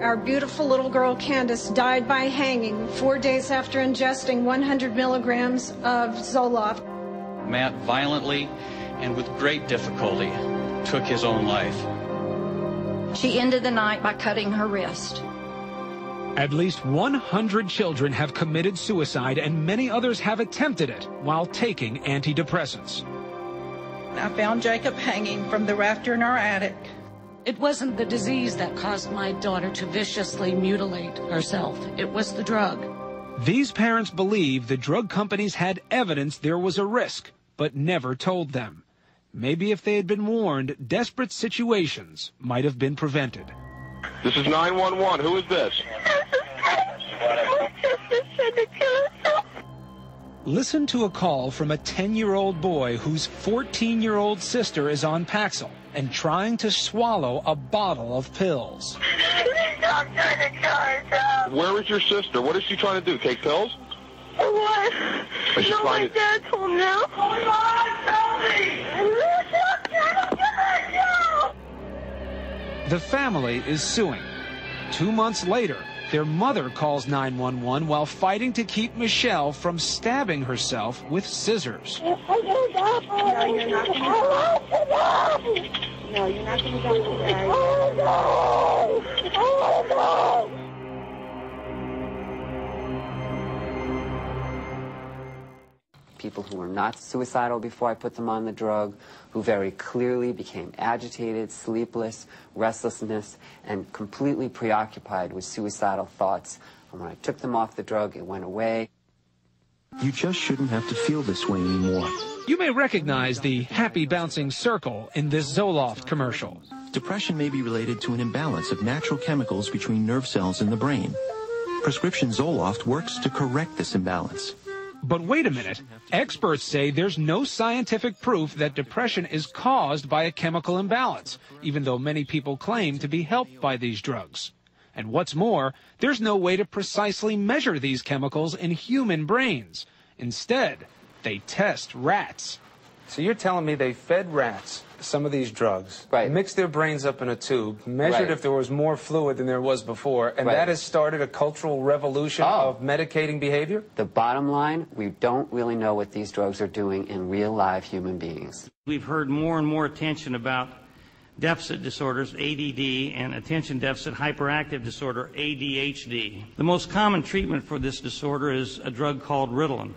Our beautiful little girl Candace died by hanging 4 days after ingesting 100 milligrams of Zoloft. Matt violently and with great difficulty took his own life. She ended the night by cutting her wrist. At least 100 children have committed suicide and many others have attempted it while taking antidepressants. I found Jacob hanging from the rafter in our attic. It wasn't the disease that caused my daughter to viciously mutilate herself. It was the drug. These parents believe the drug companies had evidence there was a risk, but never told them. Maybe if they had been warned, desperate situations might have been prevented. This is 911. Who is this? Listen to a call from a 10-year-old boy whose 14-year-old sister is on Paxil and trying to swallow a bottle of pills. Where is your sister? What is she trying to do? Take pills? What? No, my dad told me. The family is suing. 2 months later, their mother calls 911 while fighting to keep Michelle from stabbing herself with scissors. No, you're not going to die. No, you're not going to die. Oh, no. Oh, no. People who were not suicidal before I put them on the drug, who very clearly became agitated, sleepless, restlessness, and completely preoccupied with suicidal thoughts. And when I took them off the drug, it went away. You just shouldn't have to feel this way anymore. You may recognize the happy bouncing circle in this Zoloft commercial. Depression may be related to an imbalance of natural chemicals between nerve cells in the brain. Prescription Zoloft works to correct this imbalance. But wait a minute. Experts say there's no scientific proof that depression is caused by a chemical imbalance, even though many people claim to be helped by these drugs. And what's more, there's no way to precisely measure these chemicals in human brains. Instead, they test rats. So you're telling me they fed rats some of these drugs, mixed their brains up in a tube, measured if there was more fluid than there was before, and that has started a cultural revolution of medicating behavior? The bottom line, we don't really know what these drugs are doing in real live human beings. We've heard more and more attention about deficit disorders, ADD, and attention deficit hyperactive disorder, ADHD. The most common treatment for this disorder is a drug called Ritalin.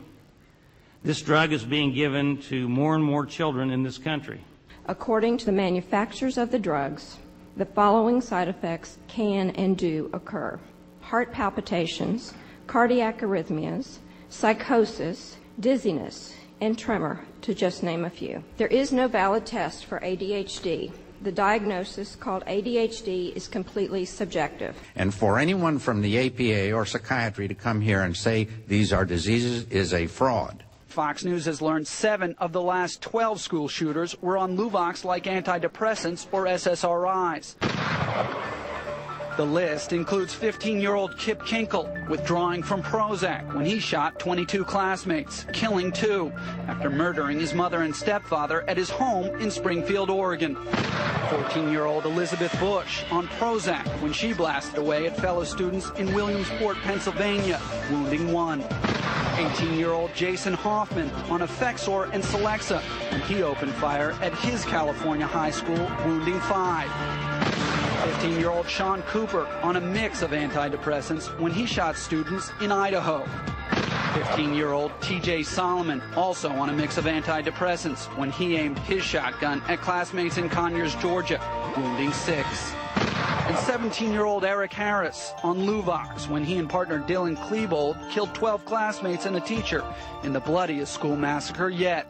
This drug is being given to more and more children in this country. According to the manufacturers of the drugs, the following side effects can and do occur: heart palpitations, cardiac arrhythmias, psychosis, dizziness, and tremor, to just name a few. There is no valid test for ADHD. The diagnosis, called ADHD, is completely subjective. And for anyone from the APA or psychiatry to come here and say these are diseases is a fraud. Fox News has learned 7 of the last 12 school shooters were on Luvox-like antidepressants or SSRIs. The list includes 15-year-old Kip Kinkle withdrawing from Prozac when he shot 22 classmates, killing 2 after murdering his mother and stepfather at his home in Springfield, Oregon. 14-year-old Elizabeth Bush on Prozac when she blasted away at fellow students in Williamsport, Pennsylvania, wounding 1. 18-year-old Jason Hoffman on Effexor and Celexa when he opened fire at his California high school, wounding 5. 15-year-old Sean Cooper on a mix of antidepressants when he shot students in Idaho. 15-year-old TJ Solomon also on a mix of antidepressants when he aimed his shotgun at classmates in Conyers, Georgia, wounding 6. And 17-year-old Eric Harris on Luvox when he and partner Dylan Klebold killed 12 classmates and a teacher in the bloodiest school massacre yet,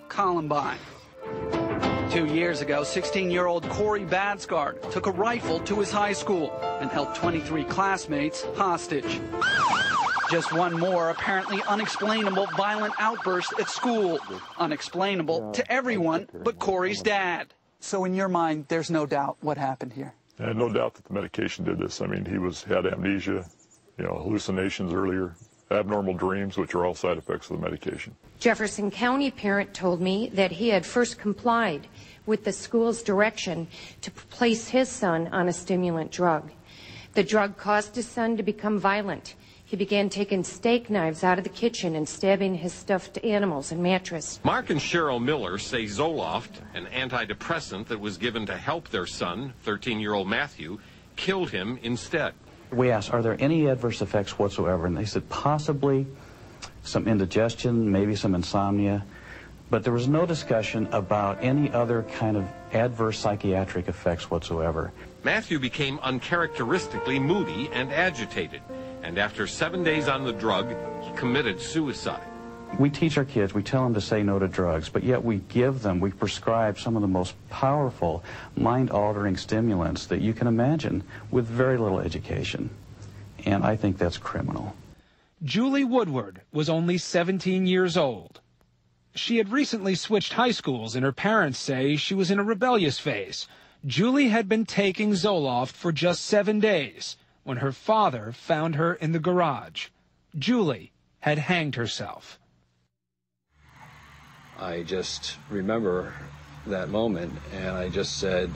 Columbine. 2 years ago, 16-year-old Corey Badsgard took a rifle to his high school and held 23 classmates hostage. Just one more apparently unexplainable violent outburst at school. Unexplainable to everyone but Corey's dad. So in your mind, there's no doubt what happened here? I had no doubt that the medication did this. I mean, he had amnesia, hallucinations earlier, abnormal dreams, which are all side effects of the medication. Jefferson County parent told me that he had first complied with the school's direction to place his son on a stimulant drug. The drug caused his son to become violent. He began taking steak knives out of the kitchen and stabbing his stuffed animals and mattress. Mark and Cheryl Miller say Zoloft, an antidepressant that was given to help their son, 13-year-old Matthew, killed him instead. We asked, are there any adverse effects whatsoever? And they said possibly some indigestion, maybe some insomnia, but there was no discussion about any other kind of adverse psychiatric effects whatsoever. Matthew became uncharacteristically moody and agitated, and after 7 days on the drug, he committed suicide. We teach our kids, we tell them to say no to drugs, but yet we prescribe some of the most powerful mind-altering stimulants that you can imagine with very little education. And I think that's criminal. Julie Woodward was only 17 years old. She had recently switched high schools, and her parents say she was in a rebellious phase. Julie had been taking Zoloft for just 7 days when her father found her in the garage. Julie had hanged herself. I just remember that moment, and I just said,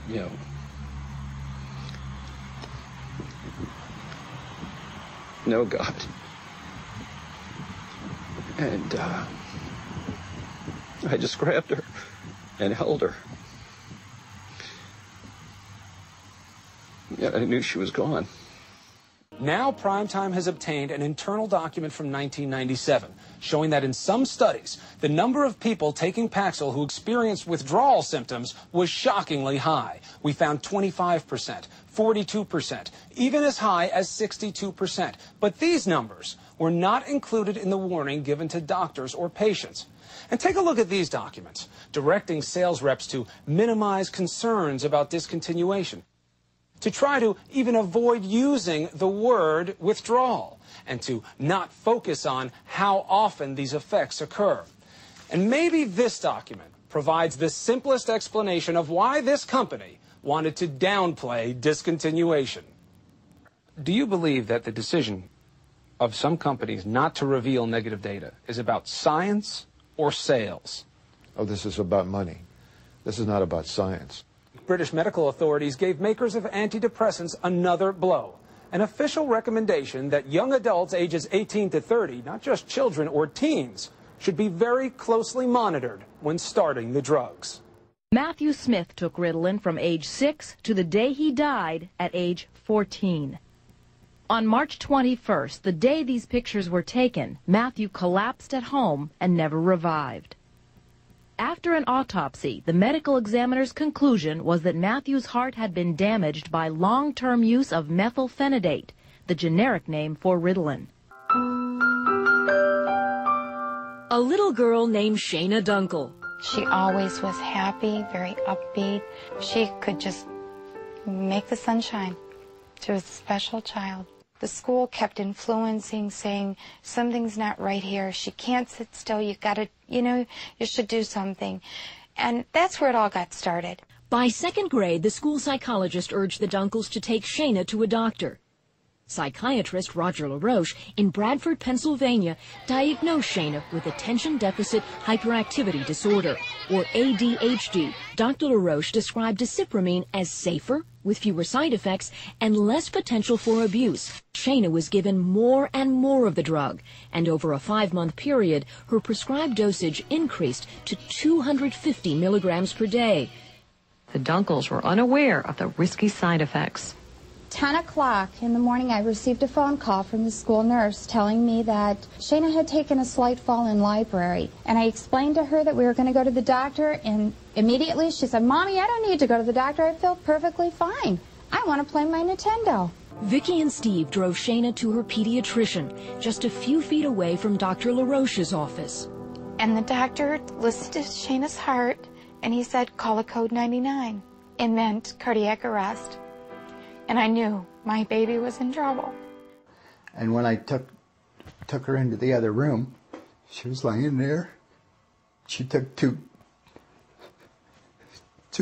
no, God. And I just grabbed her and held her. Yet I knew she was gone. Now Primetime has obtained an internal document from 1997 showing that in some studies, the number of people taking Paxil who experienced withdrawal symptoms was shockingly high. We found 25%, 42%, even as high as 62%. But these numbers were not included in the warning given to doctors or patients. And take a look at these documents, directing sales reps to minimize concerns about discontinuation, to try to even avoid using the word withdrawal, and to not focus on how often these effects occur. And maybe this document provides the simplest explanation of why this company wanted to downplay discontinuation. Do you believe that the decision of some companies not to reveal negative data is about science or sales? Oh, this is about money. This is not about science. British medical authorities gave makers of antidepressants another blow. An official recommendation that young adults ages 18 to 30, not just children or teens, should be very closely monitored when starting the drugs. Matthew Smith took Ritalin from age 6 to the day he died at age 14. On March 21st, the day these pictures were taken, Matthew collapsed at home and never revived. After an autopsy, the medical examiner's conclusion was that Matthew's heart had been damaged by long-term use of methylphenidate, the generic name for Ritalin. A little girl named Shayna Dunkel. She always was happy, very upbeat. She could just make the sunshine. She was a special child. The school kept influencing, saying, something's not right here. She can't sit still. You gotta, you should do something. And that's where it all got started. By second grade, the school psychologist urged the Dunkels to take Shayna to a doctor. Psychiatrist Roger LaRoche in Bradford, Pennsylvania, diagnosed Shayna with attention deficit hyperactivity disorder, or ADHD. Dr. LaRoche described desipramine as safer, with fewer side effects, and less potential for abuse. Shayna was given more and more of the drug, and over a 5-month period, her prescribed dosage increased to 250 milligrams per day. The Dunkels were unaware of the risky side effects. 10 o'clock in the morning, I received a phone call from the school nurse telling me that Shayna had taken a slight fall in library. And I explained to her that we were going to go to the doctor, and immediately she said, Mommy, I don't need to go to the doctor. I feel perfectly fine. I want to play my Nintendo. Vicki and Steve drove Shayna to her pediatrician, just a few feet away from Dr. LaRoche's office. And the doctor listened to Shayna's heart, and he said, call a code 99. It meant cardiac arrest. And I knew my baby was in trouble. And when I took her into the other room, she was laying there. She took two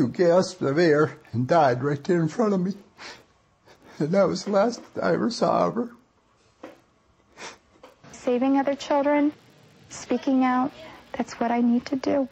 gasps of air and died right there in front of me. And that was the last I ever saw of her. Saving other children, speaking out, that's what I need to do.